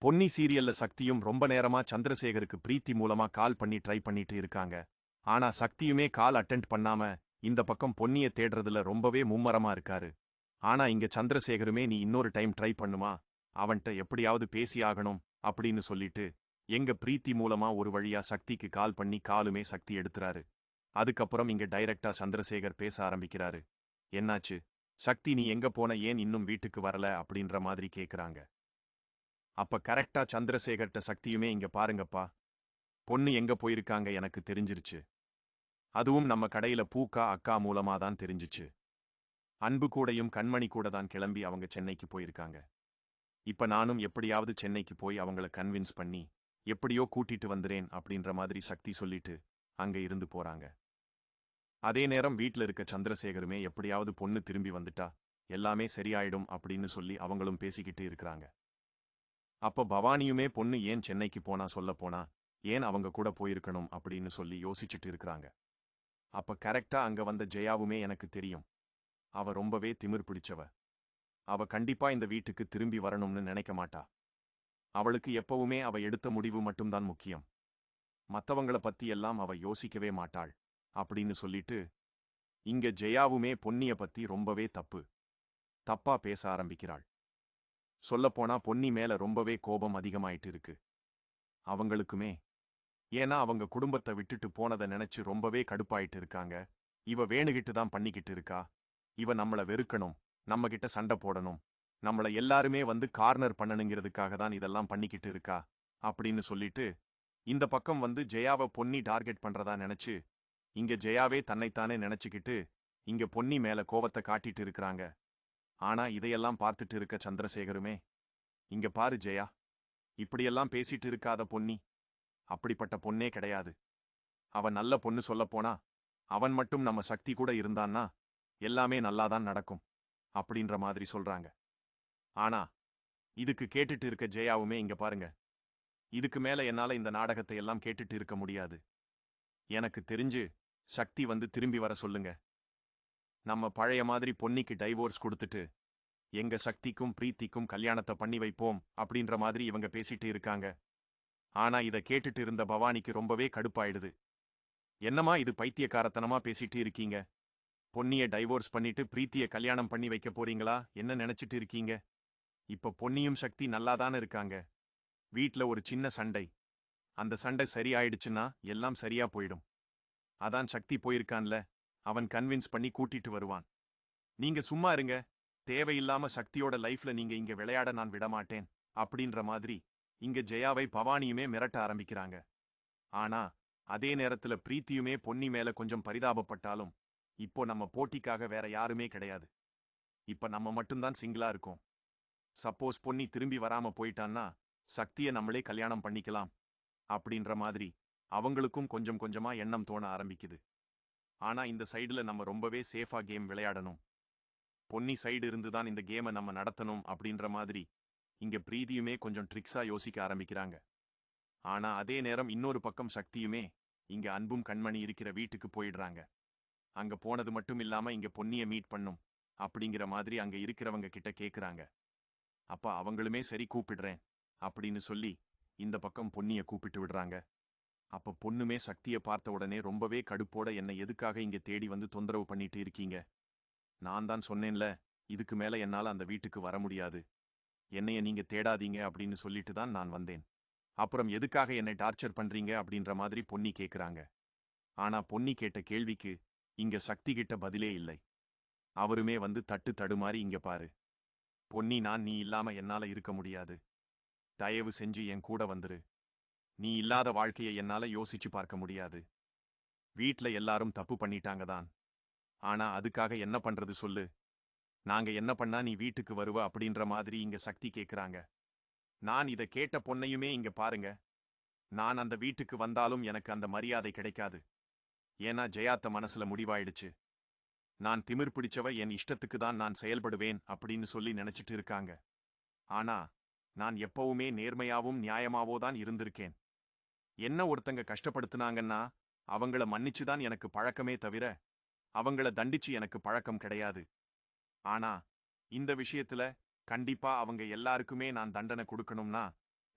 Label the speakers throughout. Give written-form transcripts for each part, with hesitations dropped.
Speaker 1: பொன்னி சீரியல்ல சக்தியும் ரொம்ப நேரமா சந்திரசேகருக்கு பிரீத்தி மூலமா கால் பண்ணி ட்ரை பண்ணிட்டு இருக்காங்க. ஆனா சக்தியுமே கால் அட்டெண்ட் பண்ணாம இந்த பக்கம் பொன்னிய தேடுறதுல ரொம்பவே மும்மரமா இருக்காரு. ஆனா இங்க சந்திரசேகருமே நீ இன்னொரு டைம் ட்ரை பண்ணுமா, அவன்கிட்ட எப்படியாவது பேசி ஆகணும் அப்படின்னு சொல்லிட்டு எங்க பிரீத்தி மூலமா ஒரு வழியா சக்திக்கு கால் பண்ணி காலுமே சக்தி எடுத்துறாரு. அதுக்கப்புறம் இங்க டைரக்டா சந்திரசேகர் பேச ஆரம்பிக்கிறாரு. என்னாச்சு சக்தி, நீ எங்க போன, ஏன் இன்னும் வீட்டுக்கு வரல அப்படின்ற மாதிரி கேக்குறாங்க. அப்ப கரெக்டா சந்திரசேகர்ட்ட சக்தியுமே இங்க பாருங்கப்பா, பொண்ணு எங்க போயிருக்காங்க எனக்கு தெரிஞ்சிருச்சு. அதுவும் நம்ம கடையில பூக்கா அக்கா மூலமா தான் தெரிஞ்சிச்சு. அன்பு கூடயும் கண்மணி கூட தான் கிளம்பி அவங்க சென்னைக்கு போயிருக்காங்க. இப்ப நானும் எப்படியாவது சென்னைக்கு போய் அவங்கள கன்வின்ஸ் பண்ணி எப்படியோ கூட்டிட்டு வந்துறேன் அப்படின்ற மாதிரி சக்தி சொல்லிட்டு அங்க இருந்து போறாங்க. அதே நேரம் வீட்ல இருக்க சந்திரசேகருமே எப்படியாவது பொண்ணு திரும்பி வந்துட்டா எல்லாமே சரியாயிடும் அப்படின்னு சொல்லி அவங்களும் பேசிக்கிட்டு இருக்கிறாங்க. அப்ப பவானியுமே பொண்ணு ஏன் சென்னைக்கு போனா சொல்ல போனா, ஏன் அவங்க கூட போயிருக்கணும் அப்படின்னு சொல்லி யோசிச்சுட்டு இருக்கிறாங்க. அப்ப கரெக்டா அங்க வந்த ஜெயாவுமே எனக்கு தெரியும், அவ ரொம்பவே திமிர் பிடிச்சவ. அவ கண்டிப்பா இந்த வீட்டுக்கு திரும்பி வரணும்னு நினைக்க மாட்டா. அவளுக்கு எப்பவுமே அவ எடுத்த முடிவு மட்டும்தான் முக்கியம். மத்தவங்கள பத்தி எல்லாம் அவ யோசிக்கவே மாட்டாள் அப்படின்னு சொல்லிட்டு இங்க ஜெயாவுமே பொன்னிய பத்தி ரொம்பவே தப்பா பேச ஆரம்பிக்கிறாள். சொல்லப்போனா பொன்னி மேல ரொம்பவே கோபம் அதிகமாயிட்டு இருக்கு அவங்களுக்குமே. ஏன்னா அவங்க குடும்பத்தை விட்டுட்டு போனதை நினைச்சு ரொம்பவே கடுப்பாயிட்டு இருக்காங்க. இவ வேணுகிட்டு தான் பண்ணிக்கிட்டு இருக்கா. இவ நம்மள வெறுக்கணும், நம்ம கிட்ட சண்டை போடணும், நம்மள எல்லாருமே வந்து கார்னர் பண்ணணுங்கிறதுக்காக தான் இதெல்லாம் பண்ணிக்கிட்டு இருக்கா அப்படின்னு சொல்லிட்டு இந்த பக்கம் வந்து ஜெயாவை பொன்னி டார்கெட் பண்றதா நினைச்சு இங்க ஜெயாவே தன்னைத்தானே நினைச்சுக்கிட்டு இங்க பொன்னி மேல கோவத்தை காட்டிட்டு இருக்கிறாங்க. ஆனா இதையெல்லாம் பார்த்துட்டு இருக்க சந்திரசேகருமே, இங்க பாரு ஜெயா, இப்படியெல்லாம் பேசிட்டு இருக்காத பொன்னி, அப்படிப்பட்ட பொண்ணே கிடையாது. அவன் நல்ல பொண்ணு சொல்லப்போனா, அவன் மட்டும் நம்ம சக்தி கூட இருந்தான்னா எல்லாமே நல்லாதான் நடக்கும் அப்படின்ற மாதிரி சொல்றாங்க. ஆனா இதுக்கு கேட்டுட்டு இருக்க ஜெயாவுமே இங்க பாருங்க, இதுக்கு மேல என்னால இந்த நாடகத்தை எல்லாம் கேட்டுட்டு இருக்க முடியாது. எனக்கு தெரிஞ்சு சக்தி வந்து திரும்பி வர சொல்லுங்க. நம்ம பழைய மாதிரி பொன்னிக்கு டைவோர்ஸ் கொடுத்துட்டு எங்க சக்திக்கும் பிரீத்திக்கும் கல்யாணத்தை பண்ணி வைப்போம் அப்படின்ற மாதிரி இவங்க பேசிட்டு இருக்காங்க. ஆனா இத கேட்டுட்டு இருந்த பவானிக்கு ரொம்பவே கடுப்பாயிடுது. என்னமா இது பைத்தியக்காரத்தனமா பேசிட்டு இருக்கீங்க? பொன்னிய டைவோர்ஸ் பண்ணிட்டு பிரீத்திய கல்யாணம் பண்ணி வைக்க போறீங்களா? என்ன நினைச்சிட்டு இருக்கீங்க? இப்ப பொன்னியும் சக்தி நல்லாதானே இருக்காங்க. வீட்ல ஒரு சின்ன சண்டை, அந்த சண்டை சரியாயிடுச்சுன்னா எல்லாம் சரியா போயிடும். அதான் சக்தி போயிருக்கான்ல, அவன் கன்வின்ஸ் பண்ணி கூட்டிட்டு வருவான். நீங்க சும்மா இருங்க, தேவையில்லாம சக்தியோட லைஃப்ல நீங்க இங்க விளையாட நான் விடமாட்டேன் அப்படின்ற மாதிரி இங்க ஜெயாவை பவானியுமே மிரட்ட ஆரம்பிக்கிறாங்க. ஆனா அதே நேரத்துல பிரீத்தியுமே பொன்னி மேல கொஞ்சம் பரிதாபப்பட்டாலும் இப்போ நம்ம போட்டிக்காக வேற யாருமே கிடையாது. இப்ப நம்ம மட்டும்தான் சிங்கிளா இருக்கோம். சப்போஸ் பொன்னி திரும்பி வராம போயிட்டான்னா சக்திய நம்மளே கல்யாணம் பண்ணிக்கலாம் அப்படின்ற மாதிரி அவங்களுக்கும் கொஞ்சம் கொஞ்சமா எண்ணம் தோண ஆரம்பிக்குது. ஆனா இந்த சைடுல நம்ம ரொம்பவே சேஃபா கேம் விளையாடணும், பொன்னி சைடு இருந்துதான் இந்த கேமை நம்ம நடத்தணும் அப்படின்ற மாதிரி இங்க பிரீதியுமே கொஞ்சம் ட்ரிக்ஸா யோசிக்க ஆரம்பிக்கிறாங்க. ஆனா அதே நேரம் இன்னொரு பக்கம் சக்தியுமே இங்க அன்பும் கண்மணி இருக்கிற வீட்டுக்கு போயிடுறாங்க. அங்க போனது மட்டும் இல்லாம இங்க பொன்னிய மீட் பண்ணும் அப்படிங்கிற மாதிரி அங்க இருக்கிறவங்க கிட்ட கேக்குறாங்க. அப்ப அவங்களுமே சரி கூப்பிடுறேன் அப்படின்னு சொல்லி இந்த பக்கம் பொன்னிய கூப்பிட்டு விடுறாங்க. அப்ப பொண்ணுமே சக்திய பார்த்த உடனே ரொம்பவே கடுப்போட, என்னை எதுக்காக இங்க தேடி வந்து தொந்தரவு பண்ணிட்டு இருக்கீங்க? நான் தான் சொன்னேன்ல, இதுக்கு மேல என்னால அந்த வீட்டுக்கு வர முடியாது, என்னைய நீங்க தேடாதீங்க அப்படின்னு சொல்லிட்டு தான் நான் வந்தேன். அப்புறம் எதுக்காக என்னை டார்ச்சர் பண்றீங்க அப்படின்ற மாதிரி பொன்னி கேக்குறாங்க. ஆனா பொன்னி கேட்ட கேள்விக்கு இங்க சக்தி கிட்ட பதிலே இல்லை. அவருமே வந்து தட்டு தடுமாறி, இங்க பாரு பொன்னி, நான் நீ இல்லாம என்னால இருக்க முடியாது, தயவு செஞ்சு என் கூட வந்துரு. நீ இல்லாத வாழ்க்கையை என்னால யோசிச்சு பார்க்க முடியாது. வீட்ல எல்லாரும் தப்பு பண்ணிட்டாங்க தான், ஆனா அதுக்காக என்ன பண்றது சொல்லு? நாங்க என்ன பண்ணா நீ வீட்டுக்கு வருவ அப்படின்ற மாதிரி இங்க சக்தி கேக்குறாங்க. நான் இத கேட்ட பொன்னையுமே இங்க பாருங்க, நான் அந்த வீட்டுக்கு வந்தாலும் எனக்கு அந்த மரியாதை கிடைக்காது. ஏன்னா ஜெயாத்த மனசுல முடிவாயிடுச்சு, நான் திமிர் பிடிச்சவ, என் இஷ்டத்துக்கு தான் நான் செயல்படுவேன் அப்படின்னு சொல்லி நினைச்சிட்டு இருக்காங்க. ஆனா நான் எப்பவுமே நேர்மையாவும் நியாயமாவோ தான் இருந்திருக்கேன். என்ன ஒருத்தங்க கஷ்டப்படுத்துனாங்கன்னா அவங்கள மன்னிச்சுதான் எனக்கு பழக்கமே தவிர அவங்கள தண்டிச்சு எனக்கு பழக்கம் கிடையாது. ஆனா இந்த விஷயத்துல கண்டிப்பா அவங்க எல்லாருக்குமே நான் தண்டனை கொடுக்கணும்னா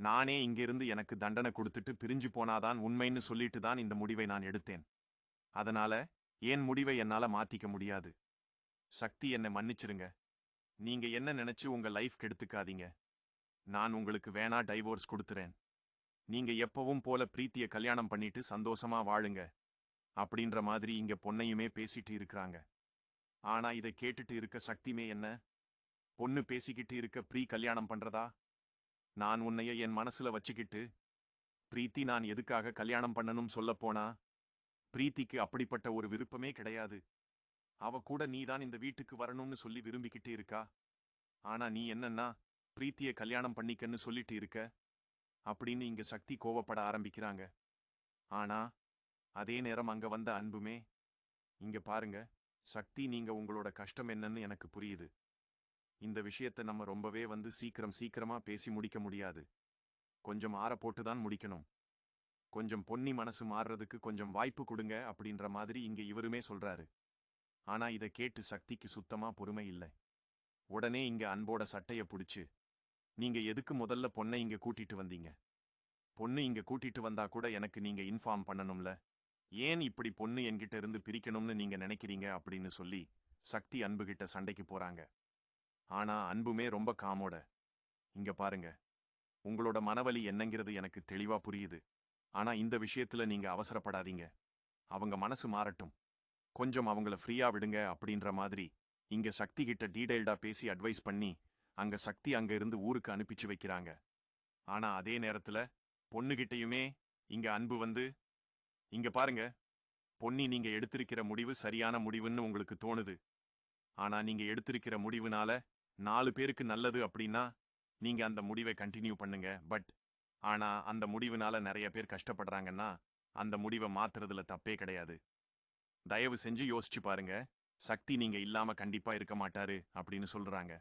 Speaker 1: நானே இங்கிருந்து எனக்கு தண்டனை கொடுத்துட்டு பிரிஞ்சு போனாதான் உண்மைன்னு சொல்லிட்டு தான் இந்த முடிவை நான் எடுத்தேன். அதனால என் முடிவை என்னால மாத்திக்க முடியாது. சக்தி, என்னை மன்னிச்சிருங்க. நீங்க என்ன நினைச்சு உங்க லைஃப் கெடுத்துக்காதீங்க. நான் உங்களுக்கு வேணா டைவோர்ஸ் கொடுத்துறேன். நீங்க எப்பவும் போல பிரீத்திய கல்யாணம் பண்ணிட்டு சந்தோஷமா வாழுங்க அப்படின்ற மாதிரி இங்க பொண்ணையுமே பேசிட்டு இருக்கிறாங்க. ஆனா இதை கேட்டுட்டு இருக்க சக்திமே, என்ன பொண்ணு பேசிக்கிட்டு இருக்க ப்ரீ கல்யாணம் பண்றதா? நான் உன்னைய என் மனசுல வச்சுக்கிட்டு பிரீத்தி நான் எதுக்காக கல்யாணம் பண்ணணும் சொல்லப் போனா பிரீத்திக்கு அப்படிப்பட்ட ஒரு விருப்பமே கிடையாது. அவ கூட நீதான் இந்த வீட்டுக்கு வரணும்னு சொல்லி விரும்பிக்கிட்டு இருக்கா. ஆனா நீ என்னன்னா பிரீத்திய கல்யாணம் பண்ணிக்கன்னு சொல்லிட்டு இருக்க அப்படின்னு இங்க சக்தி கோவப்பட ஆரம்பிக்கிறாங்க. ஆனா அதே நேரம் அங்க வந்த அன்புமே, இங்க பாருங்க சக்தி, நீங்க உங்களோட கஷ்டம் என்னன்னு எனக்கு புரியுது. இந்த விஷயத்தை நம்ம ரொம்பவே சீக்கிரமா பேசி முடிக்க முடியாது. கொஞ்சம் ஆற போட்டுதான் முடிக்கணும். கொஞ்சம் பொன்னி மனசு மாறுறதுக்கு கொஞ்சம் வாய்ப்பு கொடுங்க அப்படின்ற மாதிரி இங்க இவருமே சொல்றாரு. ஆனா இதை கேட்டு சக்திக்கு சுத்தமா பொறுமை இல்லை. உடனே இங்க அன்போட சட்டைய புடிச்சு, நீங்க எதுக்கு முதல்ல பொண்ணை இங்க கூட்டிட்டு வந்தீங்க? பொண்ணு இங்க கூட்டிட்டு வந்தா கூட எனக்கு நீங்க இன்ஃபார்ம் பண்ணணும்ல. ஏன் இப்படி பொண்ணு என்கிட்ட இருந்து பிரிக்கணும்னு நீங்க நினைக்கிறீங்க அப்படின்னு சொல்லி சக்தி அன்புகிட்ட சண்டைக்கு போறாங்க. ஆனா அன்புமே ரொம்ப காமோட, இங்க பாருங்க, உங்களோட மனவலி என்னங்கிறது எனக்கு தெளிவா புரியுது. ஆனா இந்த விஷயத்துல நீங்க அவசரப்படாதீங்க. அவங்க மனசு மாறட்டும். கொஞ்சம் அவங்கள ஃப்ரீயா விடுங்க அப்படின்ற மாதிரி இங்க சக்தி கிட்ட டீடைல்டா பேசி அட்வைஸ் பண்ணி அங்க சக்தி அங்க இருந்து ஊருக்கு அனுப்பிச்சு வைக்கிறாங்க. ஆனா அதே நேரத்துல பொண்ணுகிட்டயுமே இங்க அன்பு இங்க பாருங்க பொன்னி, நீங்க எடுத்திருக்கிற முடிவு சரியான முடிவுன்னு உங்களுக்கு தோணுது. ஆனா நீங்க எடுத்திருக்கிற முடிவுனால 4 பேருக்கு நல்லது அப்படின்னா நீங்க அந்த முடிவை கண்டினியூ பண்ணுங்க. ஆனா அந்த முடிவுனால நிறைய பேர் கஷ்டப்படுறாங்கன்னா அந்த முடிவை மாத்துறதுல தப்பே கிடையாது. தயவு செஞ்சு யோசிச்சு பாருங்க. சக்தி நீங்க இல்லாம கண்டிப்பா இருக்க மாட்டாரு அப்படின்னு சொல்றாங்க.